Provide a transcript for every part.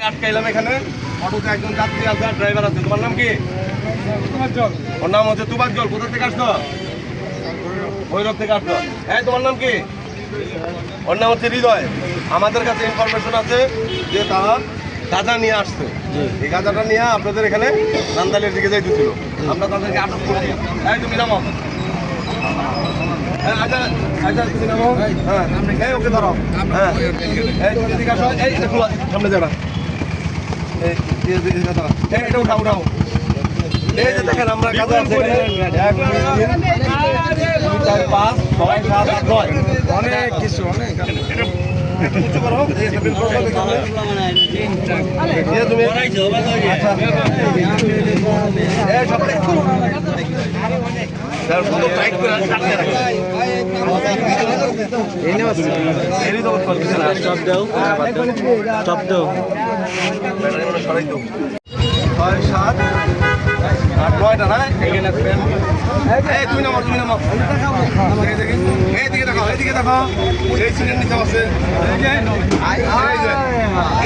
আটকাইলাম এখানে। অটোতে একজন যাত্রী আছে, ড্রাইভার আছে। তোমার নাম কি? ওর নাম হচ্ছে তুবাজ্জল। কোথা থেকে আসছো? ভৈরব থেকে আসছো। হ্যাঁ, তোমার নাম কি? ওর নাম হচ্ছে হৃদয়। আমাদের কাছে ইনফরমেশন আছে যে তারা গাঁজা নিয়ে আসছে। এই গাঁজাটা নিয়ে আপনাদের এখানে নান্দালের দিকে যাইতেছিল। আমরা তাদেরকে আটক করেছি। এই তুমি নামো। হ্যাঁ, আচ্ছা আচ্ছা, তুমি নামো। হ্যাঁ, এই ওকে ধরো। হ্যাঁ, এই তুমি এদিকে আসো। এই এটা খোলা, সামনে যাবা। এটা উঠাও উঠাও। এই যে দেখেন আমরা গাঁজা আছে এখানে 1 2 3 4 5 6 7 8 9 অনেক কিছু অনেক উঁচু করো। তুমি আচ্ছা এই সব কত টাইট করে কাটতে রাখে এরই তো করতেছে না। স্টপ দাও, স্টপ দাও, সরাই দাও। 6 7 8 9টা না এখানে ফ্রেম। এই তুমি নামো, তুমি নামো। এইদিকে দেখো, এইদিকে দেখো। এই সিনের নিচে আছে।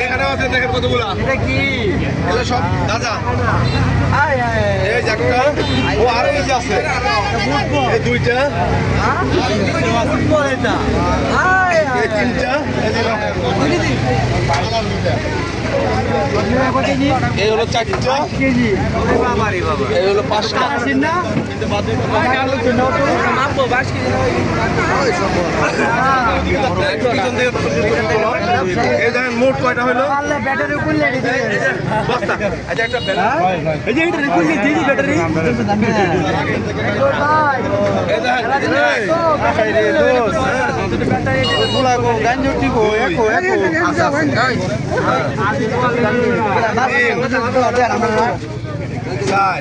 এখানে আছে, দেখেন কতগুলা। এটা কি? এগুলো সব গাঁজা। এই একটা, ও আরো নিচে আছে। এই দুইটা, এই তিনটা, এই হলো 4টা, এই হলো 5টা। এই দেখেন মোট কয়টা হলো? বস্তা। আচ্ছা একটা ব্যাটারি।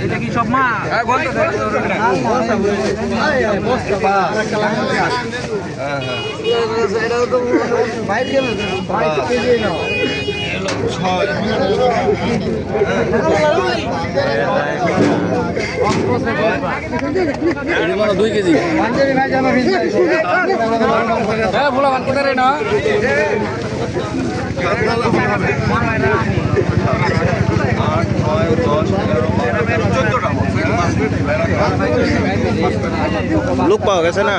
এটা কি সব মা? দুই কেজি না লোক পাওয়া গেছে না।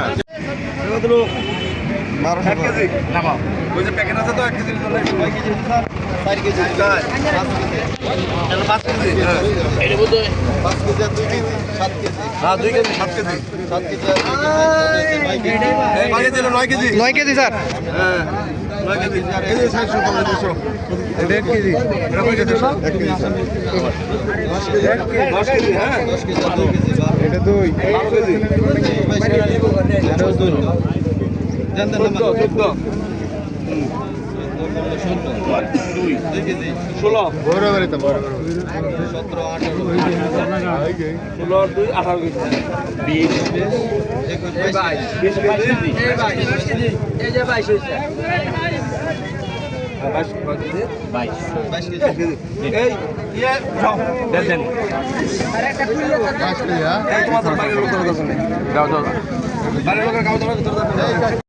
ওই যে প্যাকেট আছে তো 1 কেজির জন্য 9 কেজি 4 কেজি 5 কেজি। এটা বলতে 5 কেজি আর 2 কেজি 7 কেজি। হ্যাঁ 2 কেজি 7 কেজি 7 কেজি আর 2 KG 9 KG. 9 KG 9 KG sir. হ্যাঁ 9 কেজি এই যে 600 টাকা 200 এটা 1 কেজি। এটা কয় কেজি? 1 KG 10 KG. হ্যাঁ 10 কেজি আর 2 কেজি। এটা 2 12 কেজি। এটা 2 জানতেন না 14 2 কেজি 16 বরাবর এটা বরাবর 17 18 16 আর 2 18 কেজি 20 21 কেজি এই 22 কেজি এই যে 22 হইছে 22 কেজি এই ইয়ে যাও দেন আরেকটা কুইলে 22 কেজি। হ্যাঁ এই তোমাদের বাইরের লোকের কথা শুনে যাও যাও বাইরের লোকের কাউ দাও